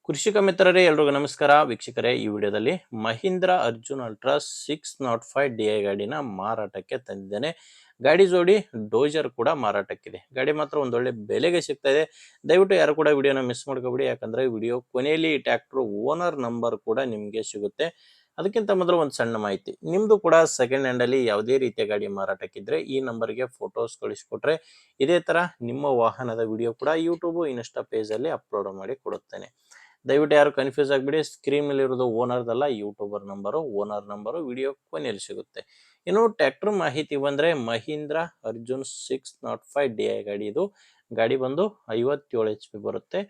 ಕೃಷಿಕ ಮಿತ್ರರೇ ಎಲ್ರಿಗೂ ನಮಸ್ಕಾರ ವೀಕ್ಷಕರೇ. ಈ ವಿಡಿಯೋದಲ್ಲಿ ಮಹೀಂದ್ರ ಅರ್ಜುನ್ ಅಲ್ಟ್ರಾ 605 DI ಗಾಡಿನ ಮಾರಾಟಕ್ಕೆ ತಂದಿದ್ದೇನೆ. ಗಾಡಿ ಜೋಡಿ ಡೋಜರ್ ಕೂಡ ಮಾರಾಟಕ್ಕಿದೆ. ಗಾಡಿ ಮಾತ್ರ ಒಂದೊಳ್ಳೆ ಬೆಲೆಗೆ ಸಿಗ್ತಾ ಇದೆ. ದಯವಿಟ್ಟು ಯಾರು ಕೂಡ ವಿಡಿಯೋನ ಮಿಸ್ ಮಾಡ್ಕೋಬೇಡಿ, ಯಾಕಂದ್ರೆ ವಿಡಿಯೋ ಕೊನೆಯಲ್ಲಿ ಟ್ರ್ಯಾಕ್ಟರ್ ಓನರ್ ನಂಬರ್ ಕೂಡ ನಿಮಗೆ ಸಿಗುತ್ತೆ. ಅದಕ್ಕಿಂತ ಮೊದಲು ಒಂದು ಸಣ್ಣ ಮಾಹಿತಿ, ನಿಮ್ದು ಕೂಡ ಸೆಕೆಂಡ್ ಹ್ಯಾಂಡ್ ಅಲ್ಲಿ ಯಾವುದೇ ರೀತಿಯ ಗಾಡಿ ಮಾರಾಟಕ್ಕಿದ್ರೆ ಈ ನಂಬರ್ಗೆ ಫೋಟೋಸ್ ಕಳಿಸ್ಕೊಟ್ರೆ ಇದೇ ತರ ನಿಮ್ಮ ವಾಹನದ ವಿಡಿಯೋ ಕೂಡ ಯೂಟ್ಯೂಬ್ ಇನ್ಸ್ಟಾ ಪೇಜ್ ಅಲ್ಲಿ ಅಪ್ಲೋಡ್ ಮಾಡಿ ಕೊಡುತ್ತೇನೆ. ದಯವಿಟ್ಟು ಯಾರು ಕನ್ಫ್ಯೂಸ್ ಆಗಬೇಡಿ. ಸ್ಕ್ರೀನ್ ಮೇಲೆ ಇರೋದು ಓನರ್ದಲ್ಲ, YouTuber number. Owner number video ಕೊನೆಯಲ್ಲಿ ಸಿಗುತ್ತೆ. ಇನ್ನು ಟ್ರ್ಯಾಕ್ಟರ್ ಮಾಹಿತಿ ಬಂದ್ರೆ ಮಹೀಂದ್ರ ಅರ್ಜುನ್ 605 DI ಗಾಡಿ. ಇದು ಗಾಡಿ ಬಂದು 57 HP ಬರುತ್ತೆ.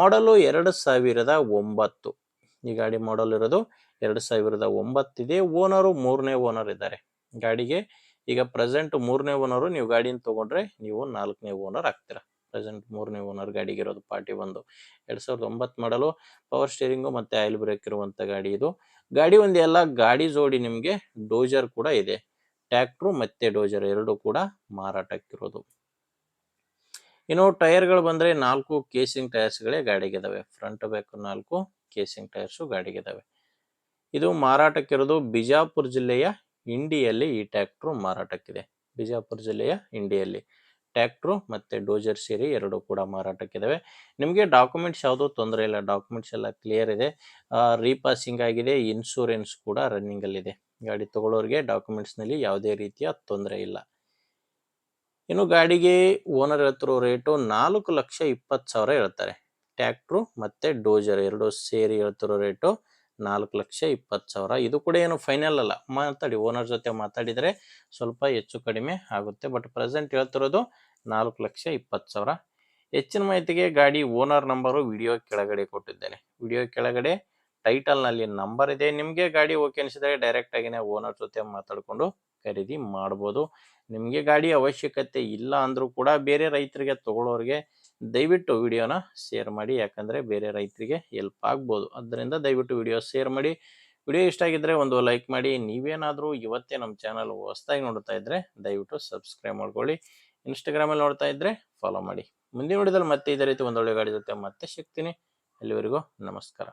ಮಾಡಲು 2009. ಈ ಗಾಡಿ ಮಾಡಲ್ ಇರೋದು 2009 ಇದೆ. ಓನರು 3ನೇ ಓನರ್ ಇದ್ದಾರೆ ಗಾಡಿಗೆ. ಈಗ ಪ್ರೆಸೆಂಟ್ 3ನೇ ಓನರು. ನೀವು ಗಾಡಿನ ತಗೊಂಡ್ರೆ ನೀವು 4ನೇ ಓನರ್ ಆಗ್ತೀರಾ. ಪ್ರೆಸೆಂಟ್ 3ನೇ ಓನರ್ ಗಾಡಿಗೆ ಇರೋದು. ಪಾರ್ಟಿ ಬಂದು 2009 ಮಾಡಲು, ಪವರ್ ಸ್ಟೇರಿಂಗು ಮತ್ತೆ ಆಯಿಲ್ ಬ್ರೇಕ್ ಇರುವಂತ ಗಾಡಿ ಇದು. ಗಾಡಿ ಒಂದು ಎಲ್ಲ ಗಾಡಿ ಜೋಡಿ ನಿಮಗೆ ಡೋಜರ್ ಕೂಡ ಇದೆ. ಟ್ರ್ಯಾಕ್ಟ್ರು ಮತ್ತೆ ಡೋಜರ್ ಎರಡು ಕೂಡ ಮಾರಾಟಕ್ಕಿರೋದು. ಇನ್ನು ಟೈರ್ಗಳು ಬಂದ್ರೆ 4 ಕೇಸಿಂಗ್ ಟೈರ್ಸ್ಗಳೇ ಗಾಡಿಗೆ ಇದಾವೆ. ಫ್ರಂಟ್ ಬ್ಯಾಕ್ 4 ಕೇಸಿಂಗ್ ಟೈರ್ಸ್ ಗಾಡಿಗೆ ಇದಾವೆ. ಇದು ಮಾರಾಟಕ್ಕಿರೋದು ಬಿಜಾಪುರ ಜಿಲ್ಲೆಯ ಇಂಡಿಯಲ್ಲಿ ಈ ಟ್ರ್ಯಾಕ್ಟ್ರು ಮಾರಾಟಕ್ಕಿದೆ. ಬಿಜಾಪುರ ಜಿಲ್ಲೆಯ ಇಂಡಿಯಲ್ಲಿ ಟ್ರ್ಯಾಕ್ಟ್ರು ಮತ್ತೆ ಡೋಜರ್ ಸೇರಿ ಎರಡು ಕೂಡ ಮಾರಾಟಕ್ಕಿದಾವೆ. ನಿಮಗೆ ಡಾಕ್ಯುಮೆಂಟ್ಸ್ ಯಾವುದೂ ತೊಂದರೆ ಇಲ್ಲ, ಡಾಕ್ಯುಮೆಂಟ್ಸ್ ಎಲ್ಲ ಕ್ಲಿಯರ್ ಇದೆ. ರೀಪಾಸಿಂಗ್ ಆಗಿದೆ, ಇನ್ಶೂರೆನ್ಸ್ ಕೂಡ ರನ್ನಿಂಗ್ ಅಲ್ಲಿದೆ. ಗಾಡಿ ತಗೊಳ್ಳೋರಿಗೆ ಡಾಕ್ಯುಮೆಂಟ್ಸ್ ನಲ್ಲಿ ಯಾವುದೇ ರೀತಿಯ ತೊಂದರೆ ಇಲ್ಲ. ಇನ್ನು ಗಾಡಿಗೆ ಓನರ್ ಹೇಳ್ತಿರೋ ರೇಟು 4,20,000 ಹೇಳ್ತಾರೆ. ಟ್ರ್ಯಾಕ್ಟ್ರು ಮತ್ತೆ ಡೋಜರ್ ಎರಡು ಸೇರಿ ಹೇಳ್ತಿರೋ ರೇಟು 4,20,000. ಇದು ಕೂಡ ಏನು ಫೈನಲ್ ಅಲ್ಲ, ಮಾತಾಡಿ ಓನರ್ ಜೊತೆ ಮಾತಾಡಿದರೆ ಸ್ವಲ್ಪ ಹೆಚ್ಚು ಕಡಿಮೆ ಆಗುತ್ತೆ. ಬಟ್ ಪ್ರೆಸೆಂಟ್ ಹೇಳ್ತಿರೋದು 4,20,000. ಹೆಚ್ಚಿನ ಮಾಹಿತಿಗೆ ಗಾಡಿ ಓನರ್ ನಂಬರು ವಿಡಿಯೋ ಕೆಳಗಡೆ ಕೊಟ್ಟಿದ್ದೇನೆ. ವಿಡಿಯೋ ಕೆಳಗಡೆ ಟೈಟಲ್ ನಲ್ಲಿ ನಂಬರ್ ಇದೆ. ನಿಮಗೆ ಗಾಡಿ ಓಕೆ ಅನಿಸಿದರೆ ಡೈರೆಕ್ಟ್ ಆಗಿನೇ ಓನರ್ ಜೊತೆ ಮಾತಾಡಿಕೊಂಡು ಖರೀದಿ ಮಾಡ್ಬೋದು. ನಿಮಗೆ ಗಾಡಿ ಅವಶ್ಯಕತೆ ಇಲ್ಲ ಅಂದ್ರೂ ಕೂಡ ಬೇರೆ ರೈತರಿಗೆ ತಗೊಳ್ಳೋರಿಗೆ ದಯವಿಟ್ಟು ವಿಡಿಯೋನ ಶೇರ್ ಮಾಡಿ, ಯಾಕಂದ್ರೆ ಬೇರೆ ರೈತರಿಗೆ ಹೆಲ್ಪ್ ಆಗ್ಬೋದು. ಅದರಿಂದ ದಯವಿಟ್ಟು ವಿಡಿಯೋ ಶೇರ್ ಮಾಡಿ. ವಿಡಿಯೋ ಇಷ್ಟ ಆಗಿದ್ರೆ ಒಂದು ಲೈಕ್ ಮಾಡಿ. ನೀವೇನಾದರೂ ಇವತ್ತೇ ನಮ್ಮ ಚಾನಲ್ ಹೊಸದಾಗಿ ನೋಡ್ತಾ ಇದ್ರೆ ದಯವಿಟ್ಟು ಸಬ್ಸ್ಕ್ರೈಬ್ ಮಾಡ್ಕೊಳ್ಳಿ. ಇನ್ಸ್ಟಾಗ್ರಾಮಲ್ಲಿ ನೋಡ್ತಾ ಇದ್ರೆ ಫಾಲೋ ಮಾಡಿ. ಮುಂದಿನ ವಿಡಿಯೋದಲ್ಲಿ ಮತ್ತೆ ಇದೇ ರೀತಿ ಒಂದೊಳ್ಳೆ ಗಾಡಿ ಜೊತೆ ಮತ್ತೆ ಸಿಗ್ತೀನಿ. ಅಲ್ಲಿವರೆಗೂ ನಮಸ್ಕಾರ.